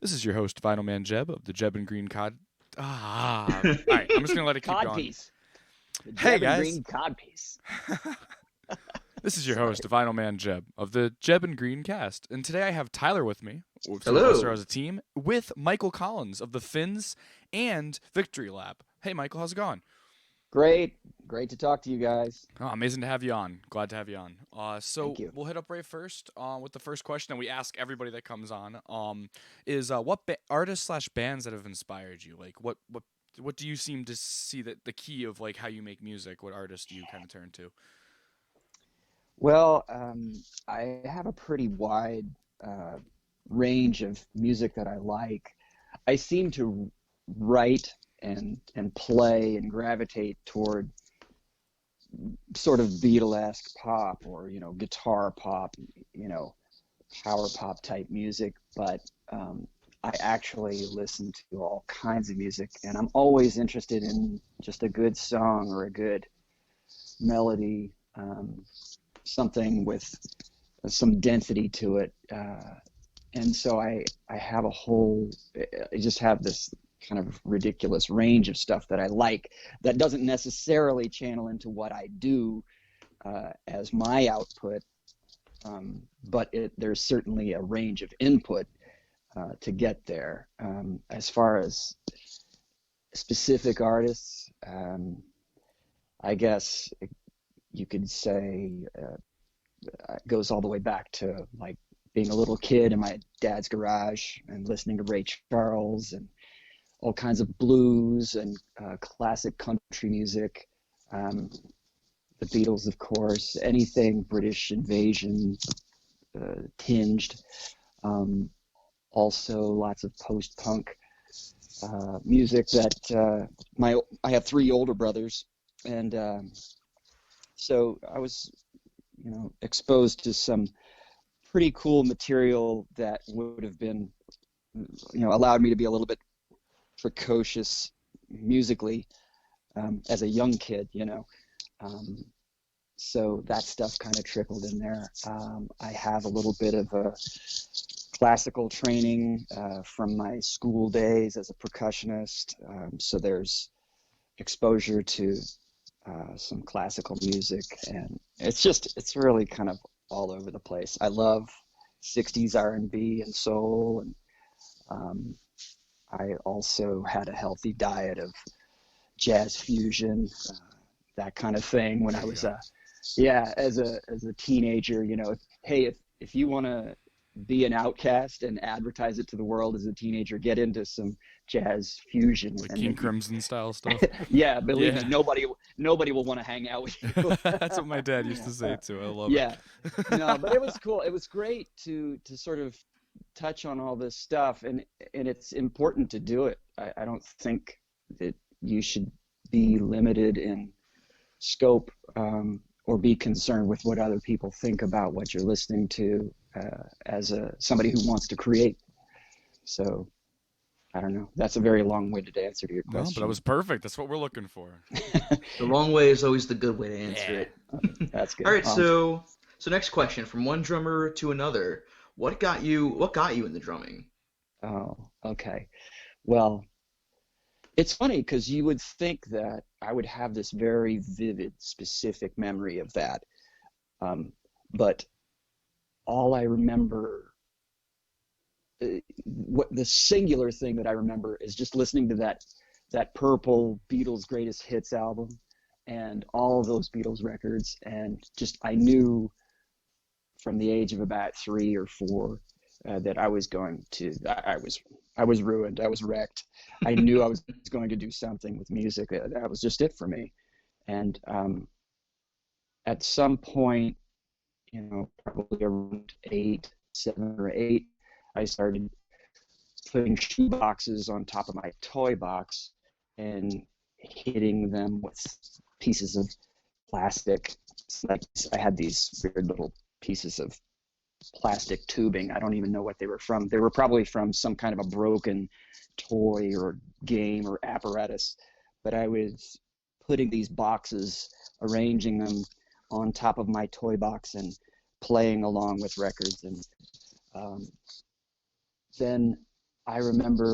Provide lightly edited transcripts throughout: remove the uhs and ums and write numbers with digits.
This is your host, Vinyl Man Jebb of the Jebb and Green Cod. All right, I'm just gonna let it keep going. Codpiece. The Hey Jebb and guys, Green Codpiece. this is your Sorry. host, Vinyl Man Jebb of the Jebb and Green Cast, and today I have Tyler with me. Two of us are Hello. as a team with Michael Collins of the Finns and Victory Lab. Hey Michael, how's it going? Great. Great to talk to you guys. Oh, amazing to have you on. Glad to have you on. So Thank you. we'll hit up right first with the first question that we ask everybody that comes on. Is what artists slash bands that have inspired you? Like what do you seem to see that the key of like how you make music? What artists do you kind of turn to? Well, I have a pretty wide uh, range of music that I like. I seem to write and play and gravitate toward sort of Beatlesque pop or guitar pop, you know power pop type music, but I actually listen to all kinds of music, and I'm always interested in just a good song or a good melody, something with some density to it, and so I have I just have this kind of ridiculous range of stuff that I like that doesn't necessarily channel into what I do as my output, but there's certainly a range of input to get there. As far as specific artists, I guess you could say it goes all the way back to like being a little kid in my dad's garage and listening to Ray Charles and all kinds of blues and classic country music. Um, the Beatles, of course, anything British invasion tinged. Um, Also, lots of post-punk music that I have three older brothers, and so I was, exposed to some pretty cool material that would have been, allowed me to be a little bit precocious musically as a young kid. Um, so that stuff kind of trickled in there. I have a little bit of a classical training from my school days as a percussionist. So there's exposure to some classical music, and it's really kind of all over the place. I love 60s R&B and soul, and um, I also had a healthy diet of jazz fusion, that kind of thing when There I you was go. yeah, as a teenager. If you want to be an outcast and advertise it to the world as a teenager, get into some jazz fusion, Like and King Crimson style stuff. yeah, believe me, Yeah, nobody will want to hang out with you. that's what my dad used to say too. I love Yeah, no, but it it. was cool. It was great to sort of touch on all this stuff, and it's important to do it. I don't think that you should be limited in scope, or be concerned with what other people think about what you're listening to, as somebody who wants to create. So I don't know. That's a very long-winded answer to your No, but that question. was perfect. That's what we're looking for. The long way is always the good way to answer Yeah. it. That's All good. right, so next question from one drummer to another. What got you in the drumming? Oh, okay. Well, it's funny because you would think that I would have this very vivid, specific memory of that, but all I remember, what the singular thing that I remember is just listening to that purple Beatles greatest hits album and all of those Beatles records, and just I knew from the age of about 3 or 4 that I was ruined. I was wrecked. I knew I was going to do something with music. That was just it for me. And at some point, probably around 7 or 8, I started putting shoe boxes on top of my toy box and hitting them with pieces of plastic. Like, I had these weird little pieces of plastic tubing. I don't even know what they were from. They were probably from some kind of a broken toy or game or apparatus. But I was putting these boxes, arranging them on top of my toy box and playing along with records. And then I remember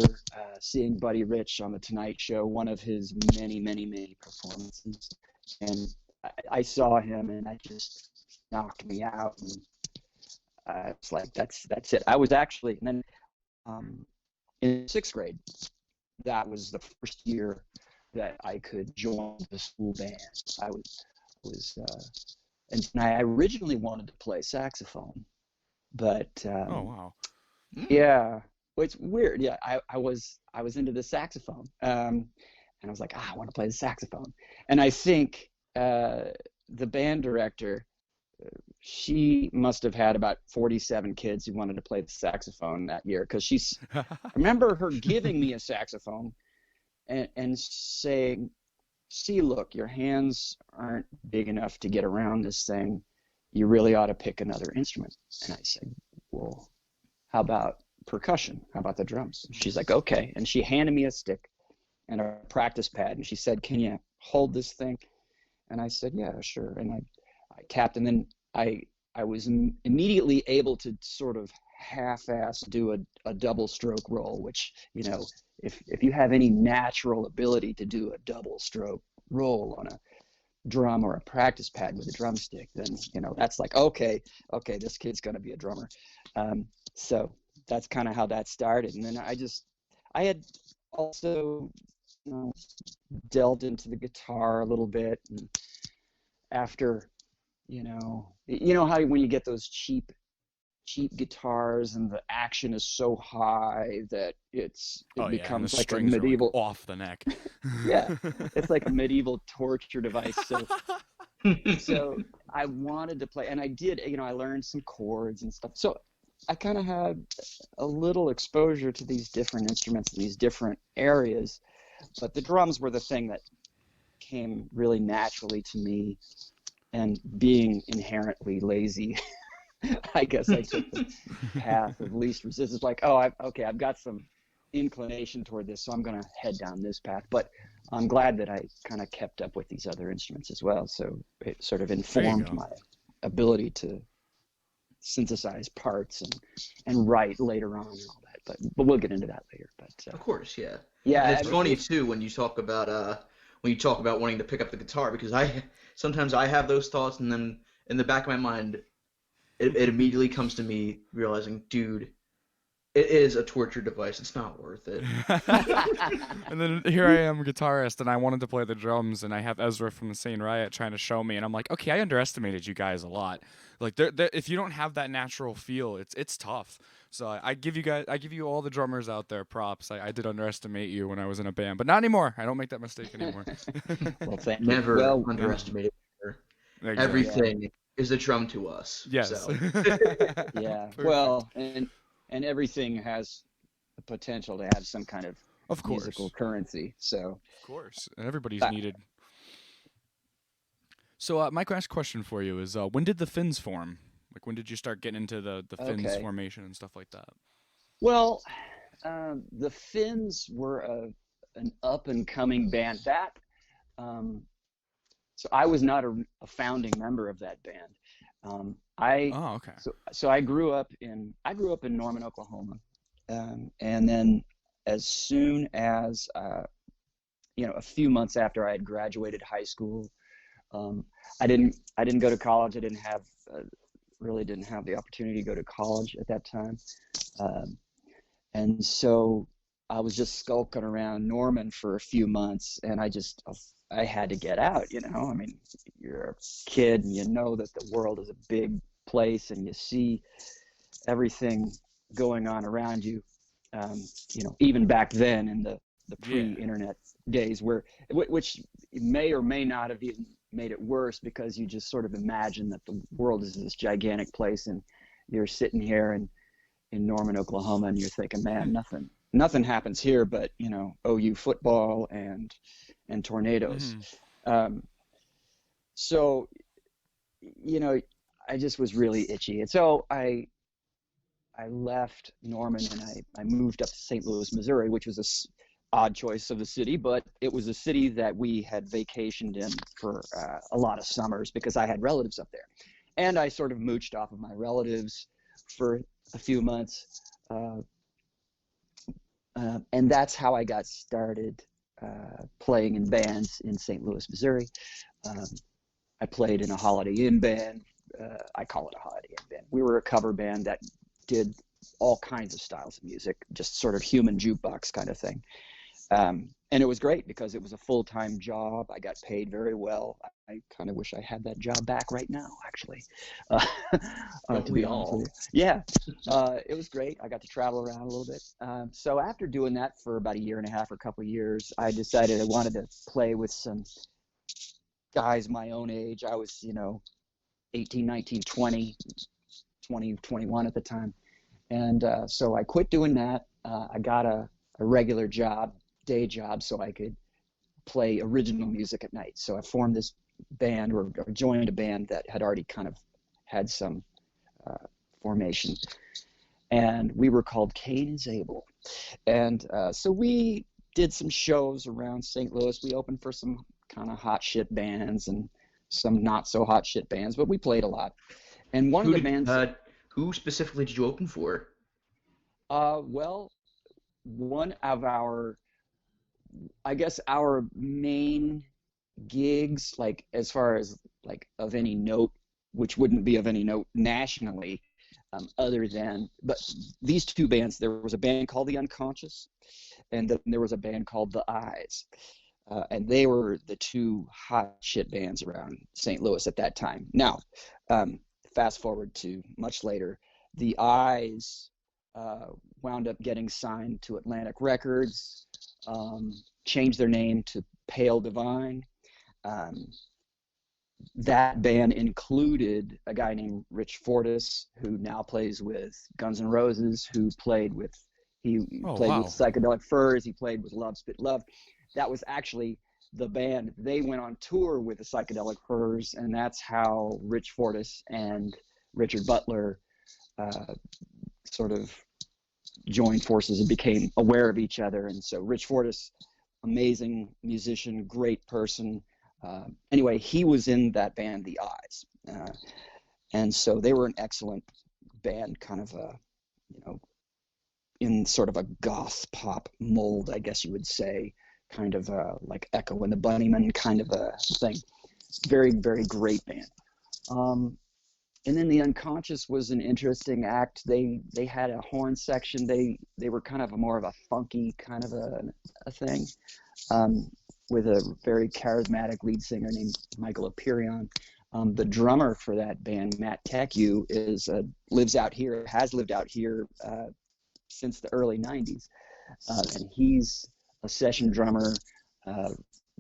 seeing Buddy Rich on The Tonight Show, one of his many, many, many performances. And I saw him, and that just knocked me out. And it's like, that's it. I was actually, and then in 6th grade, that was the first year that I could join the school band. And I originally wanted to play saxophone, but Oh wow. yeah, well, it's weird. Yeah, I was into the saxophone, and I was like, I want to play the saxophone. And I think the band director, she must have had about 47 kids who wanted to play the saxophone that year, because I remember her giving me a saxophone and saying, see, look, your hands aren't big enough to get around this thing. You really ought to pick another instrument. And I said, well, how about percussion? How about the drums? And she's like, okay. And she handed me a stick and a practice pad, and she said, can you hold this thing? And I said, yeah, sure. And I tapped, and then I was immediately able to sort of half-ass do a double stroke roll, which, you know, if you have any natural ability to do a double stroke roll on a drum or a practice pad with a drumstick, then, you know, that's like, okay, this kid's going to be a drummer. So that's kind of how that started. And then I had also, you know, delved into the guitar a little bit. And after, you know how when you get those cheap guitars and the action is so high that it becomes like a medieval, like off the neck. Yeah, it's like a medieval torture device. So I wanted to play, and I did. You know, I learned some chords and stuff. So I kind of had a little exposure to these different instruments in these different areas, but the drums were the thing that came really naturally to me. And being inherently lazy, I guess I took the path of least resistance. Like, I've got some inclination toward this, so I'm going to head down this path. But I'm glad that I kind of kept up with these other instruments as well. So it sort of informed my ability to synthesize parts and write later on and all that. But we'll get into that later. But of course, yeah. Yeah, and it's funny too when you talk about wanting to pick up the guitar, because sometimes I have those thoughts, and then in the back of my mind, it immediately comes to me realizing, dude, it is a torture device. It's not worth it. And then here I am, guitarist, and I wanted to play the drums, and I have Ezra from the Sane Riot trying to show me, and I'm like, okay, I underestimated you guys a lot. Like, if you don't have that natural feel, it's tough. So I give you all the drummers out there props. I did underestimate you when I was in a band, but not anymore. I don't make that mistake anymore. Well, thank you. Never underestimate it. Exactly. Everything is a drum to us. Yes. So. Yeah. Well, and everything has the potential to have some kind of musical currency. So. Of course, and everybody's needed. So, my last question for you is, when did the Finns form? Like, when did you start getting into the Finns formation and stuff like that? Well, the Finns were an up-and-coming band. So I was not a founding member of that band. Okay. So I grew up in Norman, Oklahoma, and then as soon as a few months after I had graduated high school, I didn't go to college. I really didn't have the opportunity to go to college at that time, and so I was just skulking around Norman for a few months, and I had to get out. You know, I mean, you're a kid, and you know that the world is a big place, and you see everything going on around you. Even back then in the pre-internet days, which may or may not have even made it worse, because you just sort of imagine that the world is this gigantic place, and you're sitting here in Norman, Oklahoma, and you're thinking, man, nothing happens here but OU football and tornadoes. Mm-hmm. So I just was really itchy, and so I left Norman and I moved up to St. Louis, Missouri, which was a odd choice of a city, but it was a city that we had vacationed in for a lot of summers because I had relatives up there. And I sort of mooched off of my relatives for a few months. And that's how I got started playing in bands in St. Louis, Missouri. Um, I played in a Holiday Inn band. I call it a Holiday Inn band. We were a cover band that did all kinds of styles of music, just sort of human jukebox kind of thing. And it was great because it was a full-time job. I got paid very well. I kind of wish I had that job back right now, actually. Don't to we be honest all? with you. Yeah, it was great. I got to travel around a little bit. So after doing that for about a year and a half or a couple of years, I decided I wanted to play with some guys my own age. I was, 18, 19, 20, 21 at the time. And so I quit doing that. I got a regular job, day job, so I could play original music at night. So I formed this band, or joined a band that had already kind of had some formation. And we were called Cain is Able. And so we did some shows around St. Louis. We opened for some kind of hot shit bands and some not so hot shit bands, but we played a lot. And one of the bands, Who specifically did you open for? well, one of our, I guess our main gigs, like as far as like of any note, which wouldn't be of any note nationally, other than, but these two bands, there was a band called The Unconscious, and then there was a band called The Eyes. And they were the two hot shit bands around St. Louis at that time. Now, fast forward to much later, The Eyes wound up getting signed to Atlantic Records, changed their name to Pale Divine. That band included a guy named Rich Fortis, who now plays with Guns N' Roses, who played with with Psychedelic Furs, he played with Love Spit Love. That was actually the band. They went on tour with the Psychedelic Furs, and that's how Rich Fortis and Richard Butler sort of joined forces and became aware of each other. And so Rich Fortis, amazing musician, great person. Anyway, he was in that band, The Eyes. And so they were an excellent band, kind of in sort of a goth pop mold, I guess you would say, kind of like Echo and the Bunnymen kind of a thing. Very, very great band. And then The Unconscious was an interesting act. They had a horn section. They were kind of more of a funky kind of a thing, with a very charismatic lead singer named Michael Aperion. The drummer for that band, Matt Tecu, lives out here, has lived out here since the early 90s. And he's a session drummer,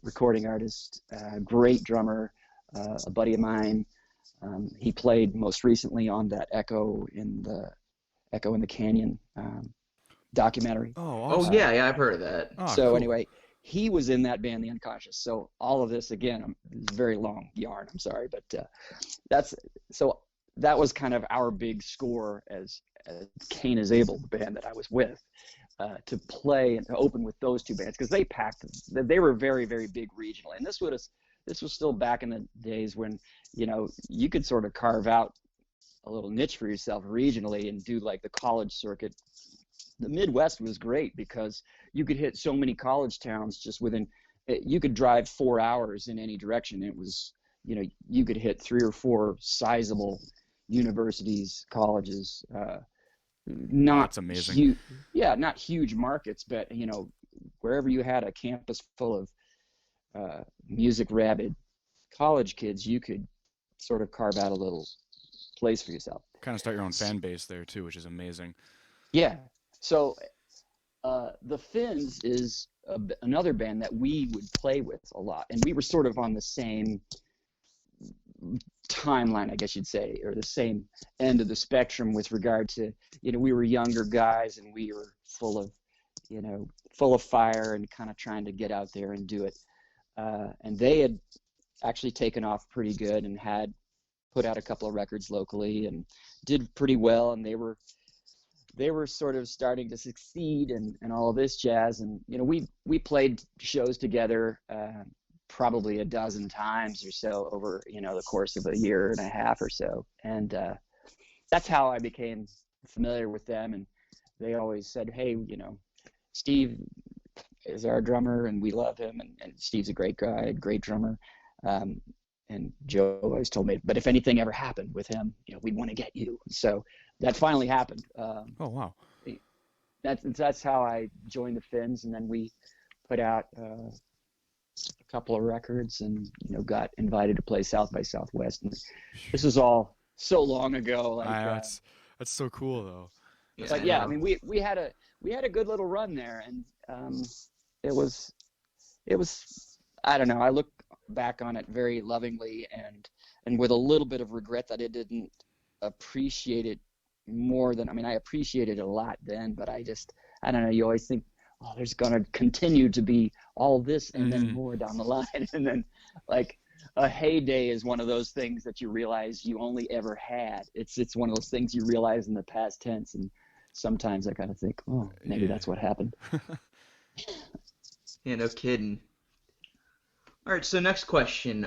recording artist, great drummer, a buddy of mine. He played most recently on that Echo in the Canyon documentary. Oh, awesome. Oh yeah, I've heard of that. So cool. anyway, he was in that band, The Unconscious. So all of this, again, it's a very long yarn, I'm sorry, but that was kind of our big score as Cain is Able, the band that I was with, to play and to open with those two bands, because they were very, very big regionally. And this was still back in the days when, you could sort of carve out a little niche for yourself regionally and do like the college circuit. The Midwest was great because you could hit so many college towns just you could drive 4 hours in any direction. It was, you could hit 3 or 4 sizable universities, colleges, That's amazing. not huge markets, but, wherever you had a campus full of music rabid college kids, you could sort of carve out a little place for yourself. Kind of start your own fan base there too, which is amazing. Yeah. So the Finns is another band that we would play with a lot, and we were sort of on the same timeline, I guess you'd say, or the same end of the spectrum with regard to, we were younger guys and we were full of fire and kind of trying to get out there and do it. And they had actually taken off pretty good and had put out a couple of records locally and did pretty well, and they were sort of starting to succeed and all of this jazz. And we played shows together probably a dozen times or so over the course of a year and a half or so, and that's how I became familiar with them. And they always said, hey, Steve is our drummer, and we love him, and Steve's a great guy, great drummer. And Joe always told me, but if anything ever happened with him, we'd want to get you. So that finally happened. Oh wow. That's how I joined the Finns, and then we put out a couple of records, and got invited to play South by Southwest. And this was all so long ago. That's so cool though. But yeah, I mean, we had a good little run there, and it was I don't know. I look back on it very lovingly and with a little bit of regret that I didn't appreciate it more than, I appreciated it a lot then, but I don't know, you always think, oh, there's going to continue to be all this and then more down the line. And then like a heyday is one of those things that you realize you only ever had. It's one of those things you realize in the past tense. And sometimes I kind of think, oh, maybe that's what happened. Yeah, no kidding. All right, so next question.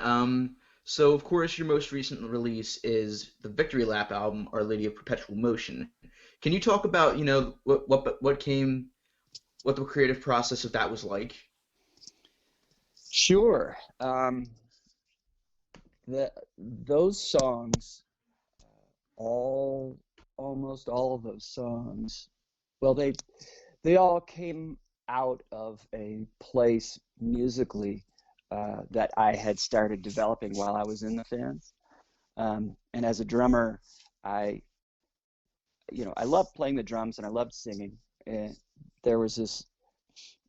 So of course your most recent release is the Victory Lap album, Our Lady of Perpetual Motion. Can you talk about, what the creative process of that was like? Sure. Those songs, almost all of those songs, well, they all came out of a place musically that I had started developing while I was in the Finns. And as a drummer, I loved playing the drums and I loved singing. And there was this,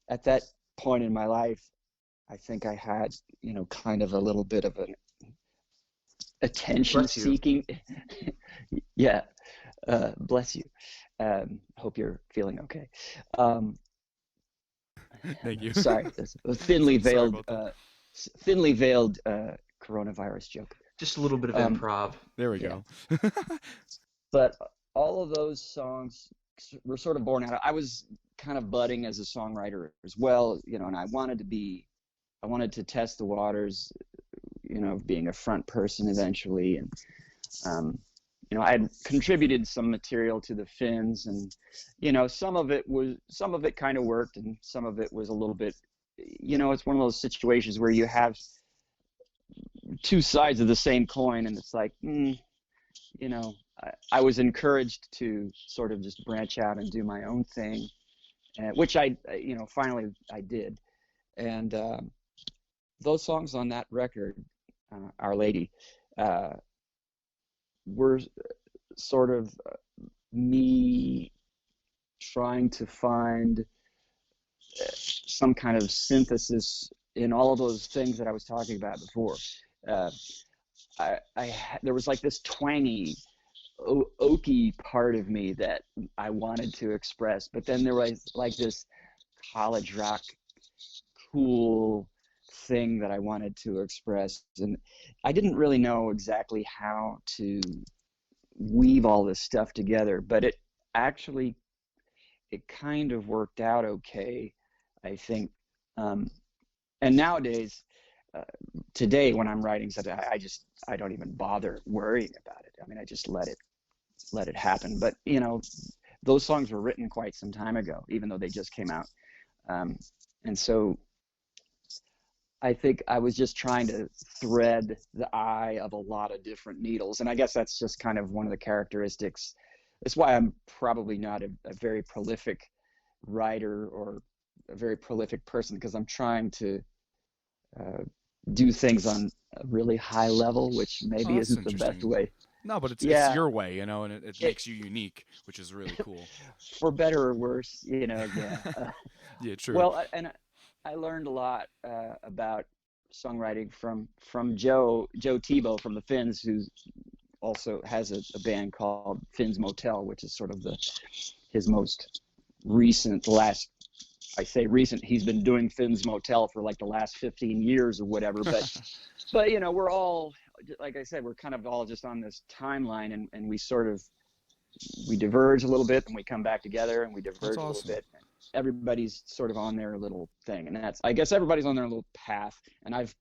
at that point in my life, I think I had, kind of a little bit of an attention seeking. Yeah. Bless you. Hope you're feeling okay. Thank you. Sorry, there's a thinly veiled coronavirus joke. Just a little bit of improv. There we go. But all of those songs were sort of born out. I was kind of budding as a songwriter as well, and I wanted to test the waters, of being a front person eventually, and I had contributed some material to the Finns, and some of it kind of worked, and some of it was a little bit, it's one of those situations where you have two sides of the same coin, and it's like, I was encouraged to sort of just branch out and do my own thing, which I finally I did, and those songs on that record, Our Lady, were sort of me trying to find some kind of synthesis in all of those things that I was talking about before. There was like this twangy, oaky part of me that I wanted to express, but then there was like this college rock cool thing that I wanted to express, and I didn't really know exactly how to weave all this stuff together, but it kind of worked out okay, I think. And nowadays, today when I'm writing something, I don't even bother worrying about it. I just let it happen. But those songs were written quite some time ago, even though they just came out, and so I think I was just trying to thread the eye of a lot of different needles. And I guess that's just kind of one of the characteristics. That's why I'm probably not a very prolific writer or a very prolific person, because I'm trying to do things on a really high level, which maybe isn't the best way. No, but it's your way, and it makes you unique, which is really cool. For better or worse, yeah. Yeah, true. Well, and I learned a lot about songwriting from Joe Tebow from the Finns, who also has a band called Finn's Motel, which is sort of his most recent. I say recent. He's been doing Finn's Motel for like the last 15 years or whatever. But we're all, like I said, we're kind of all just on this timeline, and we diverge a little bit, and we come back together, and we diverge a little bit. Everybody's sort of on their little thing, and I guess everybody's on their little path, and I've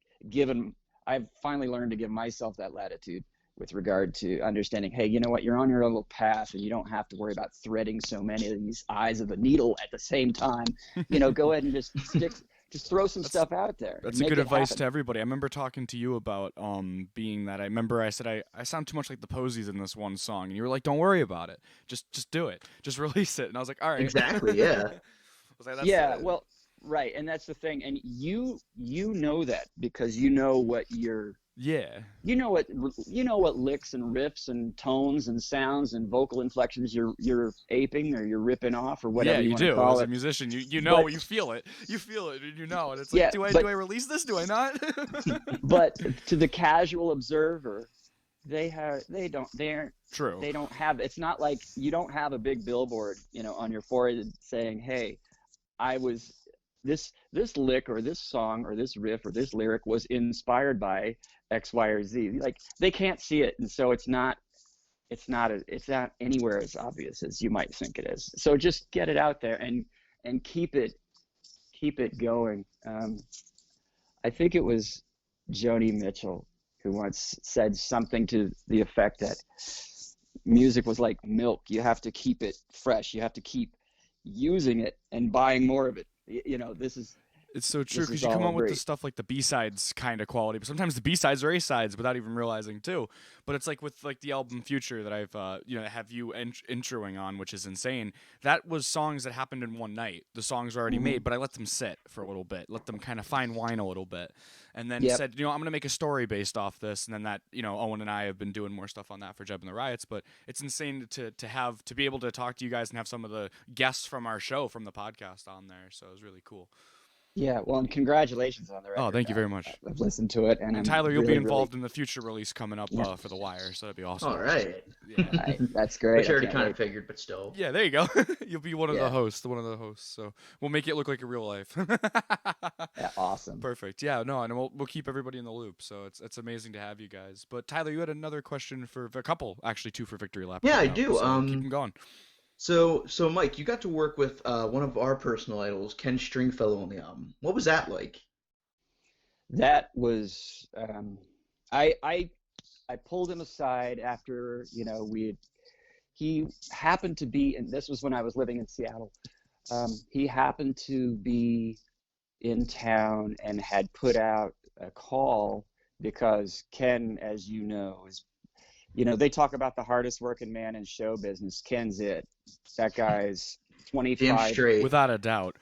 finally learned to give myself that latitude, with regard to understanding, hey, you know what, you're on your own little path and you don't have to worry about threading so many of these eyes of a needle at the same time. Go ahead and just throw some stuff out there. That's a good advice to everybody. I remember talking to you about being that. I remember I said I sound too much like the Posies in this one song, and you were like, "Don't worry about it. Just do it. Just release it." And I was like, "All right." Exactly. Yeah. I was like, well, right, and that's the thing, and you know that because you know what you're. Yeah. You know what licks and riffs and tones and sounds and vocal inflections you're aping or you're ripping off or whatever you want to call it. As a musician, you know, you feel it, and you know, and it's like, do I release this? Do I not? But to the casual observer, they aren't true. They don't have. It's not like you don't have a big billboard, on your forehead saying, "Hey, I was." This lick or this song or this riff or this lyric was inspired by X, Y, or Z. Like they can't see it, and so it's not anywhere as obvious as you might think it is. So just get it out there and keep it going. I think it was Joni Mitchell who once said something to the effect that music was like milk. You have to keep it fresh. You have to keep using it and buying more of it. It's so true because you come up with the stuff like the B-sides kind of quality, but sometimes the B-sides are A-sides without even realizing too. But it's like with like the album Future that I've have you introing on, which is insane. That was songs that happened in one night. The songs were already made, but I let them sit for a little bit, let them kind of fine wine a little bit, and then said, I'm going to make a story based off this. And then that, Owen and I have been doing more stuff on that for Jebb and the Riots. But it's insane to be able to talk to you guys and have some of the guests from our show from the podcast on there. So it was really cool. Yeah, well, and congratulations on the record. Oh, thank you very much. I've listened to it, and Tyler, you'll be involved in the future release coming up for The Wire, so that'd be awesome. All right. Yeah. That's great. Which I already kind of figured, but still. Yeah, there you go. You'll be one of the hosts. So we'll make it look like a real life. Yeah, awesome. Perfect. Yeah, no, and we'll keep everybody in the loop. So it's amazing to have you guys. But Tyler, you had another question for a couple, actually two for Victory Lap. Yeah, I do. So keep them going. So Mike, you got to work with one of our personal idols, Ken Stringfellow, on the album. What was that like? That was I pulled him aside after he happened to be, and this was when I was living in Seattle. He happened to be in town and had put out a call because Ken, as you know, is. They talk about the hardest working man in show business. Ken's it. That guy's 25. Straight. Without a doubt.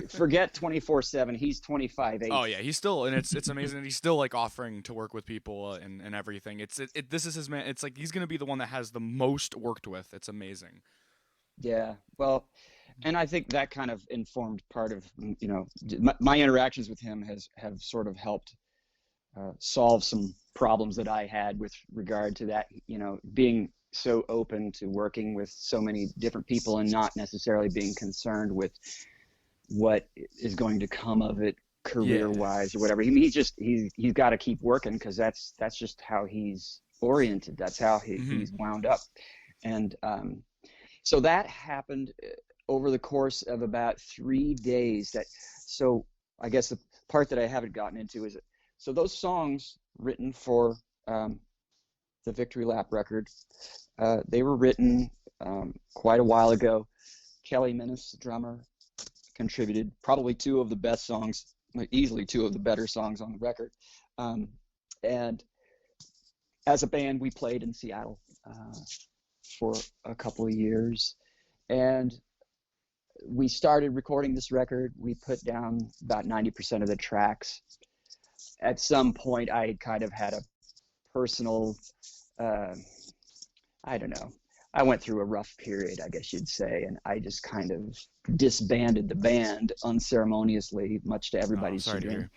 Forget 24/7. He's 25/8. Oh yeah, he's still, and it's amazing that he's still like offering to work with people and everything. This is his man. It's like he's gonna be the one that has the most worked with. It's amazing. Yeah. Well, and I think that kind of informed part of my interactions with him have sort of helped solve some problems that I had with regard to that, being so open to working with so many different people and not necessarily being concerned with what is going to come of it career-wise or whatever. He's got to keep working because that's just how he's oriented. That's how he's wound up. And so that happened over the course of about 3 days. So I guess the part that I haven't gotten into is so those songs written for the Victory Lap record, they were written quite a while ago. Kelly Minnis, the drummer, contributed probably two of the best songs, easily two of the better songs on the record. And as a band, we played in Seattle for a couple of years. And we started recording this record. We put down about 90% of the tracks. At some point, I kind of had a personal, I don't know. I went through a rough period, I guess you'd say, and I just kind of disbanded the band unceremoniously, much to everybody's chagrin.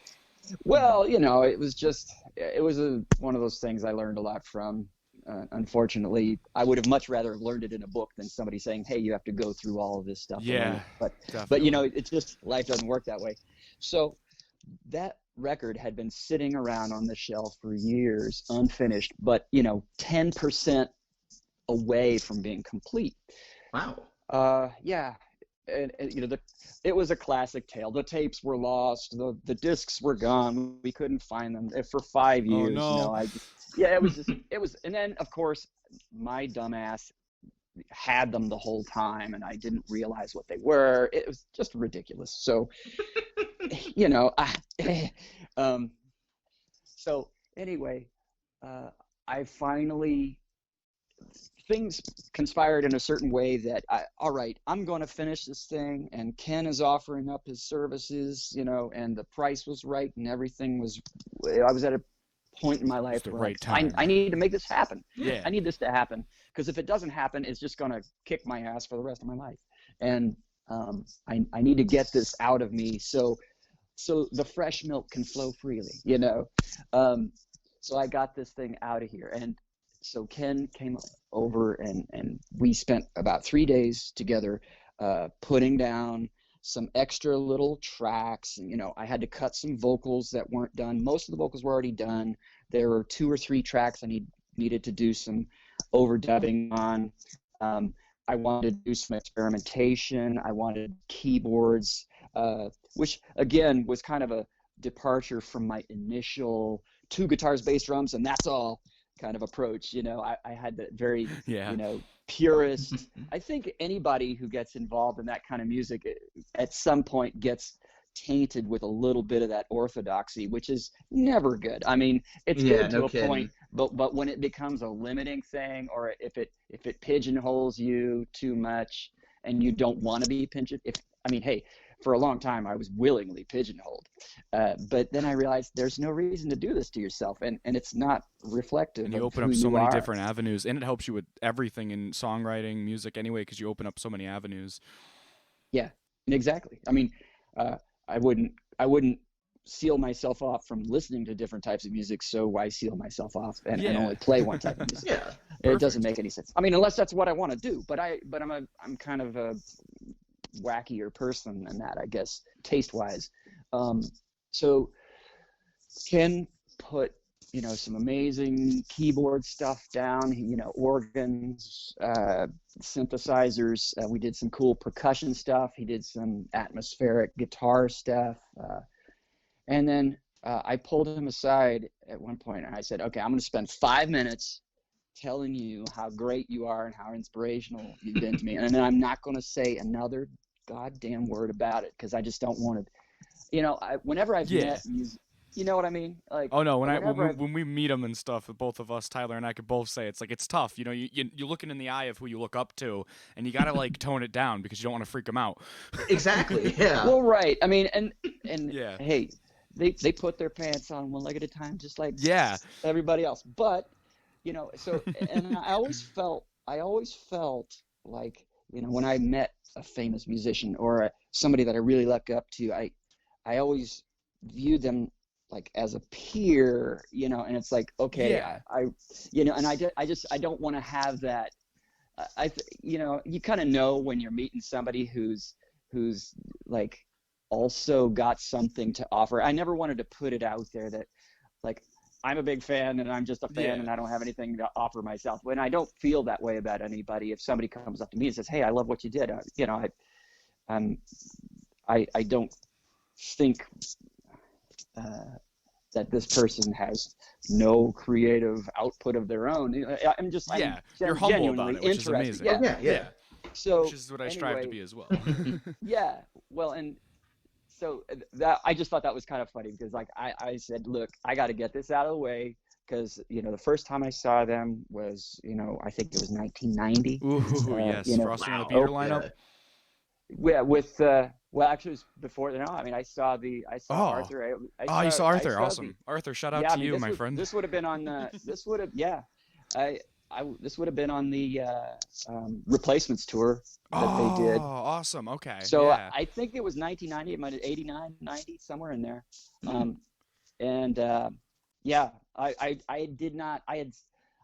Well, it was one of those things I learned a lot from. Unfortunately, I would have much rather have learned it in a book than somebody saying, "Hey, you have to go through all of this stuff." Yeah, but it's just life doesn't work that way. So that record had been sitting around on the shelf for years, unfinished, but 10% away from being complete. Wow. Yeah. and it was a classic tale. The tapes were lost, the discs were gone. We couldn't find them for 5 years. Oh no. It was, and then of course my dumbass had them the whole time, and I didn't realize what they were. It was just ridiculous. So, so anyway, I finally, things conspired in a certain way that all right, I'm going to finish this thing, and Ken is offering up his services, and the price was right, and everything was, I was at a point in my life where right time. I need to make this happen. Yeah. I need this to happen, because if it doesn't happen, it's just going to kick my ass for the rest of my life. And I need to get this out of me so the fresh milk can flow freely, so I got this thing out of here. And so Ken came over, and we spent about 3 days together putting down some extra little tracks. And, I had to cut some vocals that weren't done. Most of the vocals were already done. There were 2 or 3 tracks I needed to do some overdubbing on. I wanted to do some experimentation. I wanted keyboards, which again was kind of a departure from my initial 2 guitars, bass, drums, and that's all kind of approach. I had that very, purist. I think anybody who gets involved in that kind of music at some point gets tainted with a little bit of that orthodoxy, which is never good. I mean, it's good to a point, but when it becomes a limiting thing, or if it pigeonholes you too much and you don't want to be hey, for a long time I was willingly pigeonholed, but then I realized there's no reason to do this to yourself, and it's not reflective. And you open up so many different avenues, and it helps you with everything in songwriting, music anyway, because you open up so many avenues. Yeah, exactly. I mean, I wouldn't seal myself off from listening to different types of music, so why seal myself off and only play one type of music? Yeah, it doesn't make any sense. I mean, unless that's what I want to do. But I'm kind of a wackier person than that, I guess, taste-wise. So Ken put some amazing keyboard stuff down, organs, synthesizers. We did some cool percussion stuff. He did some atmospheric guitar stuff. And then I pulled him aside at one point, and I said, okay, I'm going to spend 5 minutes telling you how great you are and how inspirational you've been to me. And then I'm not going to say another goddamn word about it, because I just don't want to, whenever I've met music, you know what I mean? Like, oh no, when we meet them and stuff, both of us, Tyler and I, could both say it's tough. You're looking in the eye of who you look up to, and you gotta like tone it down because you don't want to freak them out. Exactly. Yeah. Well, right. I mean, and yeah. Hey, they put their pants on one leg at a time, just like everybody else. But so, and I always felt like when I met a famous musician or somebody that I really look up to, I always viewed them like as a peer, and it's like, okay, and I don't want to have that. You kind of know when you're meeting somebody who's like also got something to offer. I never wanted to put it out there that like I'm a big fan and I'm just a fan and I don't have anything to offer myself. When I don't feel that way about anybody, if somebody comes up to me and says, "Hey, I love what you did," I don't think that this person has no creative output of their own. I'm you're humble about it, which is amazing. Yeah. So which is what I strive to be as well. Yeah. Well, and so that I just thought that was kind of funny, because like I said, look, I got to get this out of the way, because the first time I saw them was I think it was 1990. Ooh, yes, Frosting on the Peter lineup. Yeah, with well, actually, it was before. I mean, I saw Arthur. You saw Arthur. Awesome, Arthur. Shout out to you, my friend. This would have been on. This would have been on the Replacements tour that they did. Oh, awesome. Okay. So I think it was 1990. It might have 89, 90, somewhere in there. I did not. I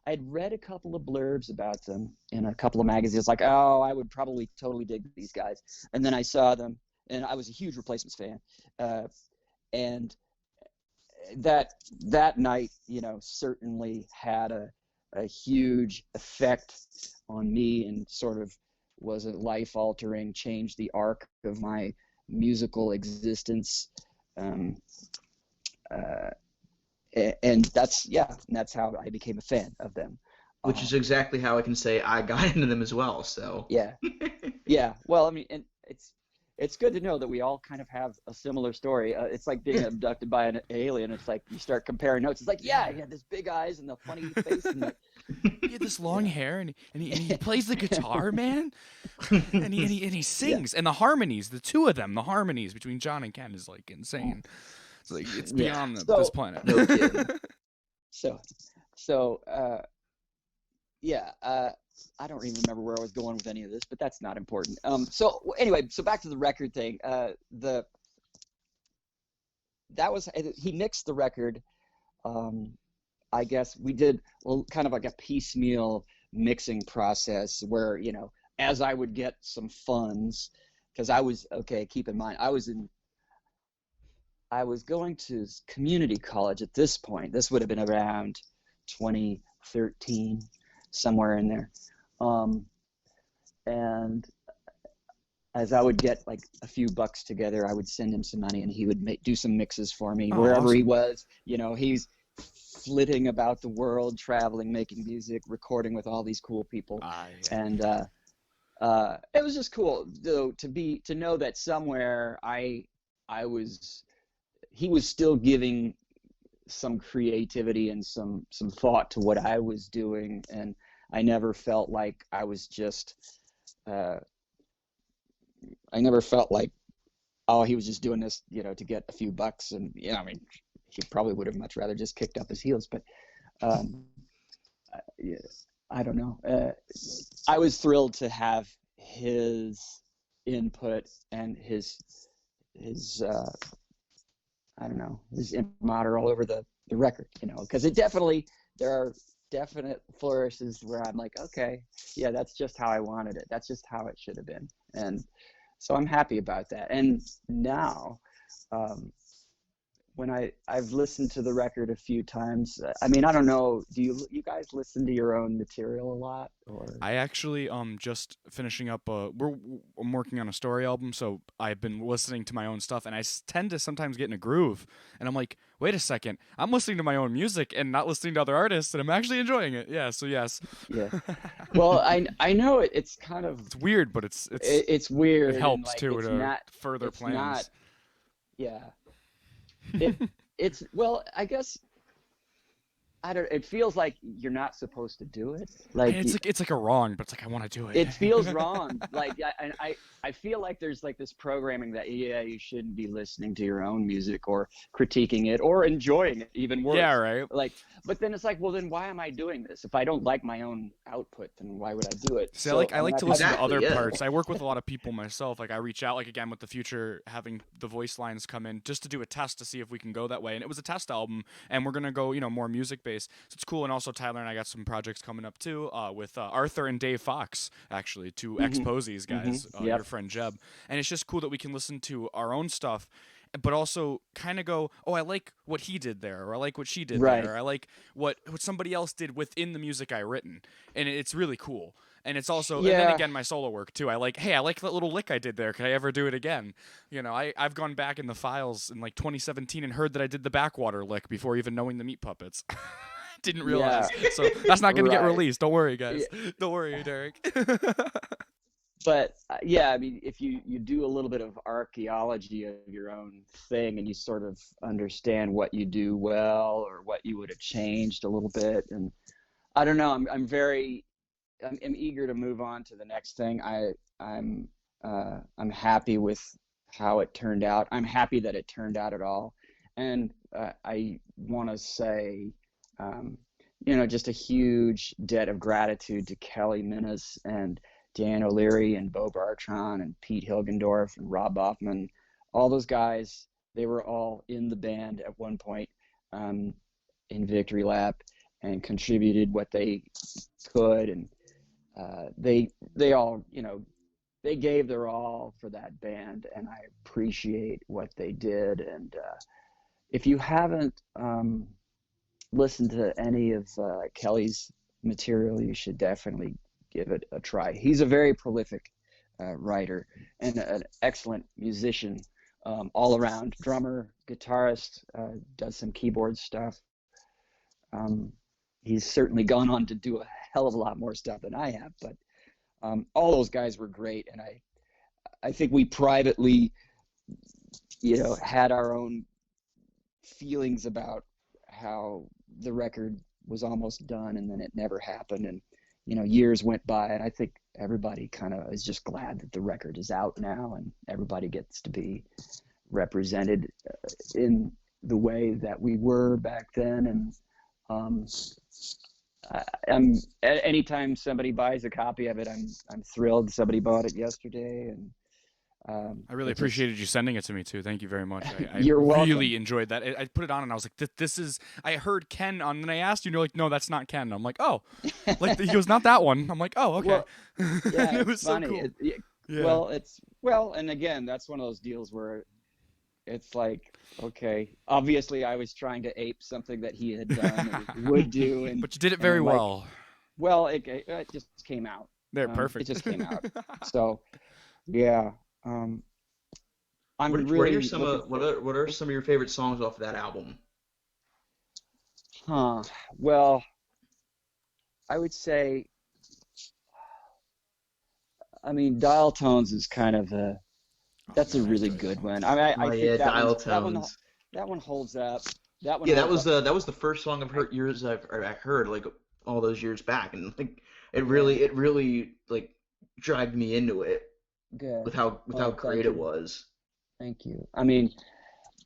had read a couple of blurbs about them in a couple of magazines, like, oh, I would probably totally dig these guys. And then I saw them, and I was a huge Replacements fan. And that night, certainly had a huge effect on me, and sort of was a life-altering, changed the arc of my musical existence. And that's how I became a fan of them. Which is exactly how I can say I got into them as well. So yeah. Well, I mean, and it's good to know that we all kind of have a similar story. It's like being abducted by an alien. It's like you start comparing notes. It's like, yeah, he had this big eyes and the funny face and he had this long hair, and he plays the guitar, man, and he sings, and the harmonies, the two of them, the harmonies between John and Ken is like insane. It's like it's beyond this planet. No kidding. I don't even remember where I was going with any of this, but that's not important. So anyway, so back to the record thing. He mixed the record. I guess we did kind of like a piecemeal mixing process where, you know, as I would get some funds, because keep in mind, I was going to community college at this point. This would have been around 2013, somewhere in there. And as I would get like a few bucks together, I would send him some money and he would do some mixes for me wherever awesome. He was. You know, he's flitting about the world, traveling, making music, recording with all these cool people. And it was just cool though to know that somewhere he was still giving some creativity and some thought to what I was doing, and I never felt like I was just I never felt like, oh, he was just doing this, you know, to get a few bucks. And, you know, I mean, he probably would have much rather just kicked up his heels, but I don't know. I was thrilled to have his input and his I don't know, his imprimatur all over the record, you know, because there are definite flourishes where I'm like, okay, yeah, that's just how I wanted it. That's just how it should have been. And so I'm happy about that. And now, when I've listened to the record a few times, I mean, I don't know, do you guys listen to your own material a lot? Or I actually just finishing up I'm working on a story album, so I've been listening to my own stuff, and I tend to sometimes get in a groove, and I'm like, wait a second, I'm listening to my own music and not listening to other artists, and I'm actually enjoying it. Yeah, so yes. Yeah. Well, I know it's kind of, it's weird, but it's weird. It helps like, too to further plans. Not, yeah. It's well, I guess it feels like you're not supposed to do it. Like it's like a wrong, but it's like I want to do it. It feels wrong. Like I feel like there's like this programming that you shouldn't be listening to your own music or critiquing it or enjoying it, even worse. Yeah, right. Like, but then it's like, well, then why am I doing this? If I don't like my own output, then why would I do it? See, I like to listen to other parts. I work with a lot of people myself. Like I reach out, like again with the future, having the voice lines come in just to do a test to see if we can go that way. And it was a test album, and we're gonna go, more music based. So it's cool. And also Tyler and I got some projects coming up too, with Arthur and Dave Fox, actually, two ex-Posies guys, your friend Jebb. And it's just cool that we can listen to our own stuff, but also kind of go, oh, I like what he did there, or I like what she did there, or I like what somebody else did within the music I written, and it's really cool. And it's also, and then again, my solo work too. I like that little lick I did there. Can I ever do it again? I've gone back in the files in like 2017 and heard that I did the backwater lick before even knowing the Meat Puppets. Didn't realize. So that's not going to get released. Don't worry, guys. Don't worry, Derek. But I mean, if you do a little bit of archaeology of your own thing and you sort of understand what you do well or what you would have changed a little bit, and I don't know, I'm eager to move on to the next thing. I'm happy with how it turned out. I'm happy that it turned out at all, and I want to say, just a huge debt of gratitude to Kelly Minnis and Dan O'Leary and Bo Bartron and Pete Hilgendorf and Rob Hoffman, all those guys. They were all in the band at one point in Victory Lap and contributed what they could, and they all, they gave their all for that band, and I appreciate what they did. And if you haven't listened to any of Kelly's material, you should definitely give it a try. He's a very prolific writer and an excellent musician, all around, drummer, guitarist, does some keyboard stuff. He's certainly gone on to do a hell of a lot more stuff than I have, but all those guys were great, and I think we privately, had our own feelings about how the record was almost done and then it never happened, and years went by, and I think everybody kind of is just glad that the record is out now and everybody gets to be represented in the way that we were back then. And anytime somebody buys a copy of it, I'm thrilled. Somebody bought it yesterday, and I really appreciated you sending it to me too. Thank you very much. I You're welcome. really enjoyed that. I put it on and I was like, "This is." I heard Ken on, and I asked you, and you're like, "No, that's not Ken." I'm like, "Oh," like he goes, "Not that one." I'm like, "Oh, okay." Well, yeah, it was it's funny. so cool. Yeah. Well, and again, that's one of those deals where it's like, okay, obviously I was trying to ape something that he had done and would do, and but you did it very well. Well, it just came out. There, perfect. It just came out. So, yeah. I'm What are some of your favorite songs off of that album? Well, I would say, Dial Tones is kind of that's a really good one. I think Dial Tones. That one holds up. That was the first song I've heard like all those years back, and like it really like dragged me into it. Good. With how great it was. Thank you.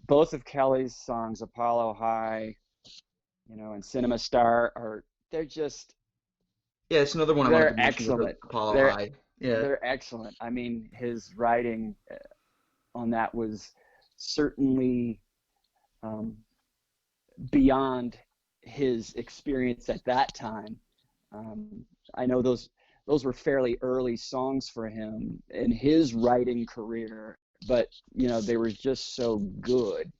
Both of Kelly's songs, Apollo High, and Cinema Star, they're just. Yeah, it's another one I wanted to mention. Excellent. Apollo High. Yeah. They're excellent. His writing on that was certainly beyond his experience at that time. I know those were fairly early songs for him in his writing career, but they were just so good.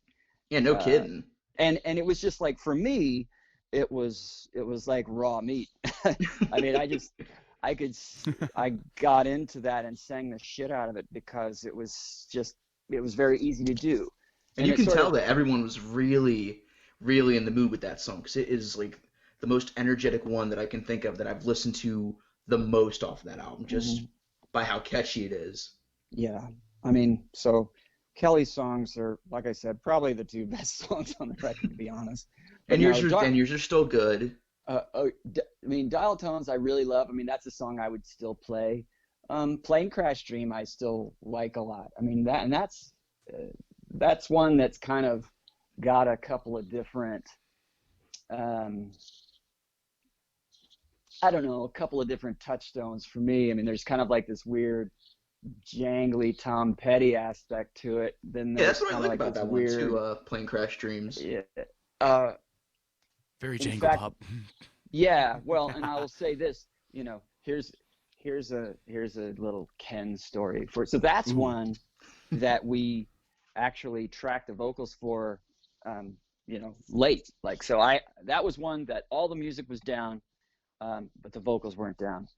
Yeah, no kidding. And it was just like, for me, it was like raw meat. I got into that and sang the shit out of it because it was very easy to do. And you can tell that everyone was really, really in the mood with that song, because it is like the most energetic one that I can think of that I've listened to the most off that album, just by how catchy it is. Yeah. So Kelly's songs are, like I said, probably the two best songs on the record, to be honest. And yours are still good. Dial Tones I really love. That's a song I would still play. Plane Crash Dream I still like a lot. That's one that's kind of got a couple of different a couple of different touchstones for me. There's kind of like this weird jangly Tom Petty aspect to it. Then that's what I like about that one too, Plane Crash Dreams. Yeah. Very jangle pop. Yeah, well, and I will say this, here's a little Ken story for it. So that's one that we actually tracked the vocals for late. That was one that all the music was down, but the vocals weren't down.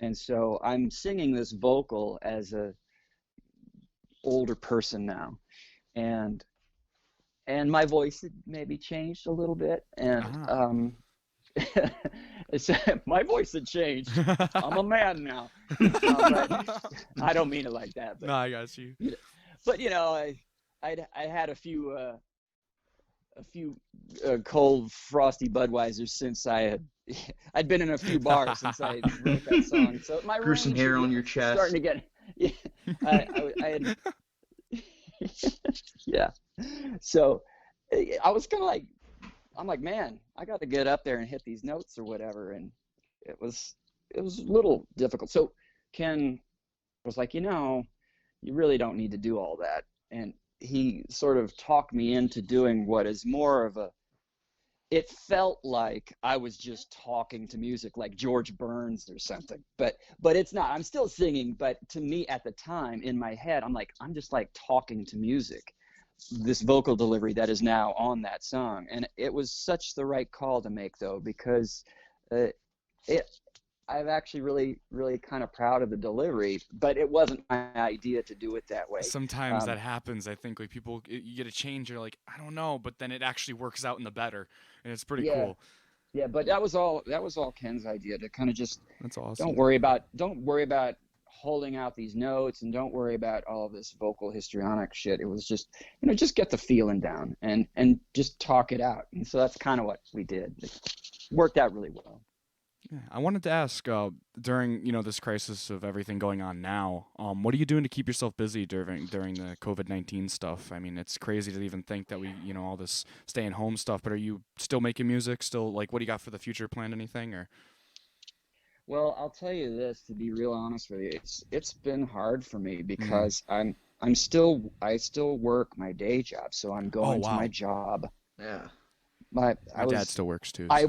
And so I'm singing this vocal as a older person now, and my voice had maybe changed a little bit, and my voice had changed. I'm a man now. But I don't mean it like that. But, no, I got you. But I had a few cold frosty Budweisers since I'd been in a few bars since I wrote that song. So my grew some hair on your chest. Starting to get, yeah. I had, yeah. So I was kind of like, I'm like, man, I got to get up there and hit these notes or whatever, and it was a little difficult. So Ken was like, you really don't need to do all that, and he sort of talked me into doing what is more of it felt like I was just talking to music, like George Burns or something, but it's not. I'm still singing, but to me at the time in my head, I'm just like talking to music, this vocal delivery that is now on that song. And it was such the right call to make, though, because I'm actually really kind of proud of the delivery, but it wasn't my idea to do it that way. Sometimes that happens. I think like people, you get a change, you're like, I don't know, but then it actually works out in the better, and it's pretty Yeah, cool. yeah, but that was all Ken's idea to kind of just That's awesome. don't worry about holding out these notes, and don't worry about all of this vocal histrionic shit. It was just, just get the feeling down and just talk it out. And so that's kind of what we did. It worked out really well. Yeah, I wanted to ask during this crisis of everything going on now, what are you doing to keep yourself busy during the COVID-19 stuff? I mean, it's crazy to even think that we all this staying home stuff. But are you still making music? Still, like, what do you got for the future? Planned anything or? Well, I'll tell you this, to be real honest with you, it's been hard for me Mm. because I still work my day job, so I'm Oh going to my wow, job. Yeah. my dad still works too. I So.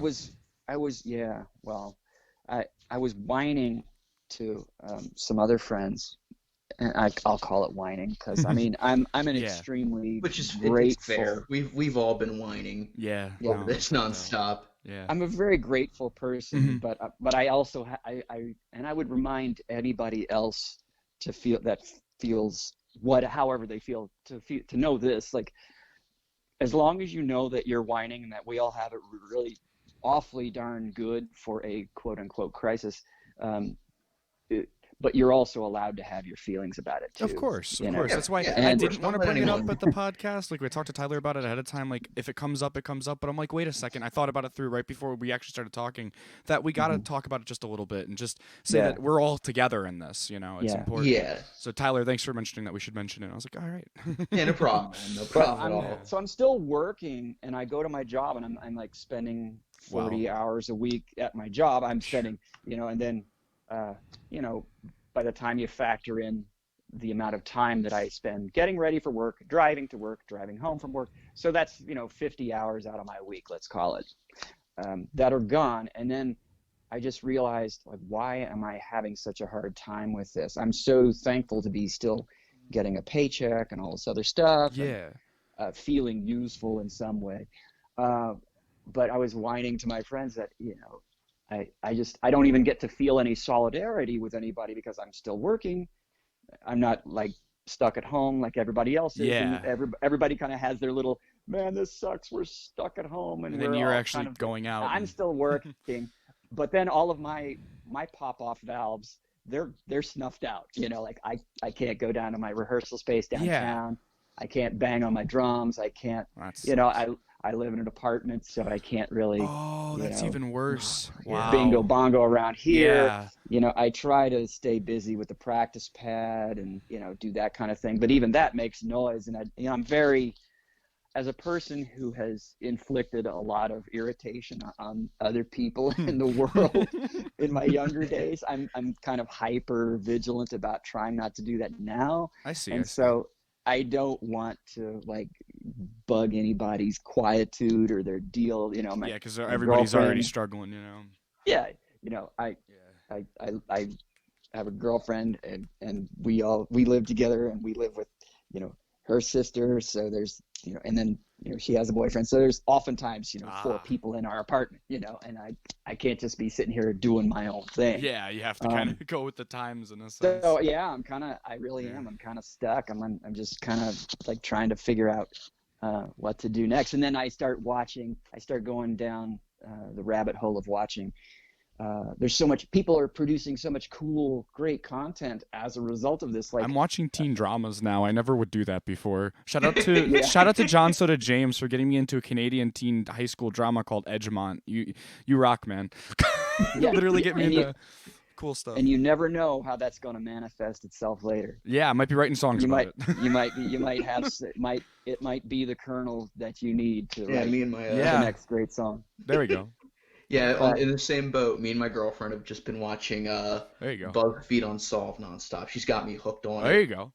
was yeah, well, I was whining to some other friends, and I'll call it whining because I mean I'm an Yeah. extremely Which is it's grateful. fair. We've all been whining Yeah. Yeah. over this nonstop. Yeah. I'm a very grateful person, Mhm. but I also I would remind anybody else to feel that feels however they feel to know this, like, as long as you know that you're whining and that we all have it really awfully darn good for a quote unquote crisis, um, but you're also allowed to have your feelings about it too. Of course. Yeah, That's why yeah, I and didn't want to don't let bring it up anyone- at the podcast. Like we talked to Tyler about it ahead of time. Like if it comes up, it comes up. But I'm like, wait a second. I thought about it through right before we actually started talking. That we got to talk about it just a little bit and just say Yeah. that we're all together in this. It's Yeah. important. Yeah. So Tyler, thanks for mentioning that we should mention it. I was like, all right. Yeah, no problem, man. No But problem at all. so I'm still working, and I go to my job, and I'm like spending 40 hours a week at my job. I'm spending, and then, by the time you factor in the amount of time that I spend getting ready for work, driving to work, driving home from work, so that's 50 hours out of my week, let's call it, that are gone. And then I just realized, like, why am I having such a hard time with this? I'm so thankful to be still getting a paycheck and all this other stuff. Yeah. And, feeling useful in some way. But I was whining to my friends that, I don't even get to feel any solidarity with anybody because I'm still working. I'm not like stuck at home like everybody else is. Yeah. And everybody kind of has their little, man, this sucks, we're stuck at home. And then we're you're all actually kind of, going out. I'm still working. But then all of my pop-off valves, they're snuffed out. Like I can't go down to my rehearsal space downtown. I can't bang on my drums. I can't, I live in an apartment, so I can't really. Oh, that's even worse. Wow. Bingo bongo around here. Yeah. I try to stay busy with the practice pad and, do that kind of thing. But even that makes noise. And I'm very, as a person who has inflicted a lot of irritation on other people in the world in my younger days, I'm kind of hyper vigilant about trying not to do that now. I see. And so I don't want to like bug anybody's quietude or their deal, because everybody's already struggling, Yeah, I have a girlfriend and we live together, and we live with, her sister. So there's, and then, she has a boyfriend. So there's oftentimes, 4 people in our apartment, and I can't just be sitting here doing my own thing. Yeah, you have to kind of go with the times in a sense. So yeah, I'm kind of stuck. I'm just kind of like trying to figure out what to do next. And then I start going down the rabbit hole of watching. There's so much, people are producing so much cool, great content as a result of this. Like, I'm watching teen dramas now. I never would do that before. Shout out to John Soda James for getting me into a Canadian teen high school drama called Edgemont. You rock, man. Literally get me into cool stuff. And you never know how that's going to manifest itself later. Yeah, I might be writing songs about it. You might have it might be the kernel that you need to write me and my the next great song. There we go. Yeah, in the same boat. Me and my girlfriend have just been watching there you go. BuzzFeed Unsolved nonstop. She's got me hooked on There it. you go.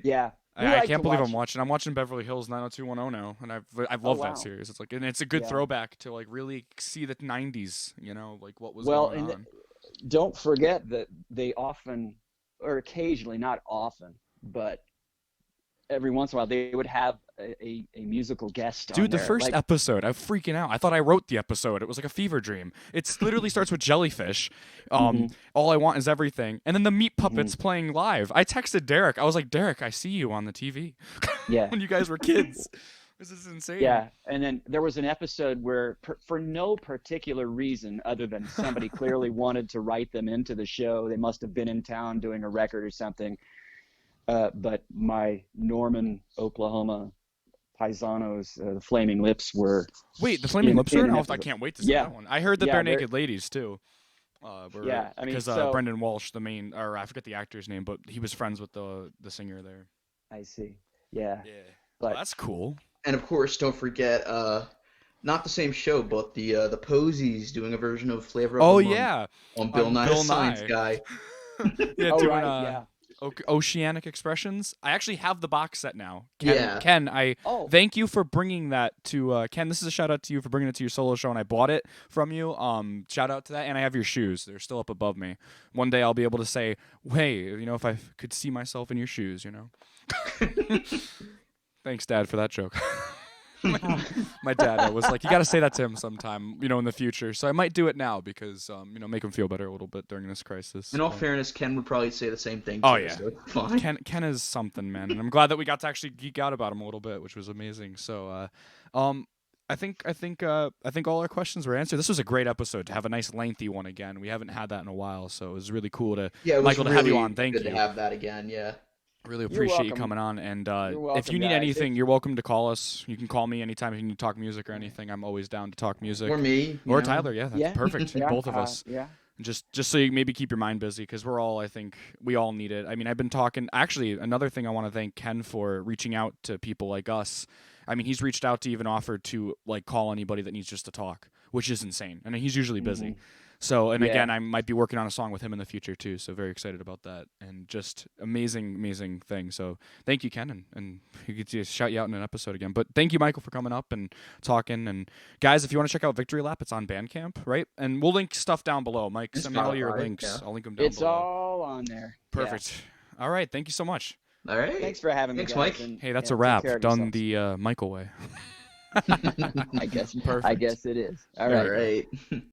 Yeah. I can't believe I'm watching Beverly Hills 90210 now, and I've loved that series. It's like, and it's a good throwback to like really see the 90s, like what was going on. Don't forget that they often, or occasionally, not often, but every once in a while they would have a musical guest on Dude, the there. first Like, episode, I'm freaking out. I thought I wrote the episode. It was like a fever dream. It literally starts with jellyfish. Mhm. All I want is everything, and then the meat puppets playing live. I texted Derek. I was like, Derek, I see you on the TV yeah. when you guys were kids. This is insane. Yeah, and then there was an episode where, for no particular reason other than somebody clearly wanted to write them into the show, they must have been in town doing a record or something. But my Norman, Oklahoma paisanos, the Flaming Lips, were. Wait, the Flaming Lips are in? I can't wait to see Yeah. that one. I heard that Yeah, Bare they're- Naked Ladies too. Yeah, I mean, because so- Brendan Walsh, the main, or I forget the actor's name, but he was friends with the singer there. I see. Yeah, Yeah, but well, that's cool. And of course, don't forget, not the same show, but the Posies doing a version of Flavor of Oh the Month yeah, on Bill Nye Bill the Science Nye. Guy. yeah, oh doing right, yeah. Oceanic Expressions. I actually have the box set now. Yeah. Ken, I Oh, thank you for bringing that to Ken. This is a shout out to you for bringing it to your solo show, and I bought it from you. Shout out to that, and I have your shoes. They're still up above me. One day I'll be able to say, "Hey, you know, if I could see myself in your shoes, you know." Thanks, Dad, for that joke. My dad was like, "You got to say that to him sometime, you know, in the future." So I might do it now because, you know, make him feel better a little bit during this crisis. In all fairness, Ken would probably say the same thing. Oh, too, yeah. so it's fine. Ken is something, man, and I'm glad that we got to actually geek out about him a little bit, which was amazing. So, I think all our questions were answered. This was a great episode to have a nice lengthy one again. We haven't had that in a while, so it was really cool to Yeah, it was Michael, to really have you on. Thank good you. to have that again. Yeah. Really You're appreciate you welcome. coming on. And You're if welcome, you need guys. anything, you're welcome to call us. You can call me anytime if you need to talk music or anything. I'm always down to talk music. Or me. Or you know. Tyler. Yeah, that's Yeah. perfect. Yeah, Both of us. Yeah. Just so you maybe keep your mind busy, because we're all, I think we all need it. I mean, I've been talking, actually, another thing I want to thank Ken for reaching out to people like us. I mean, he's reached out to even offered to like call anybody that needs just to talk, which is insane. And he's usually busy. Mhm. So, and Yeah. again, I might be working on a song with him in the future too. So very excited about that, and just amazing thing. So thank you, Ken, and he gets to shout you out in an episode again. But thank you, Michael, for coming up and talking. And guys, if you want to check out Victory Lap, it's on Bandcamp, right? And we'll link stuff down below. Mike, And send me all your Spotify, links. yeah. I'll link them down It's below. all on there. Yeah. Perfect. All right. Thank you so much. All right. Thanks for having me, Thanks, guys. Mike. and- Hey, that's and a wrap. take care of Done yourselves. the Michael way. I guess. Perfect. I guess it is. All All right. right.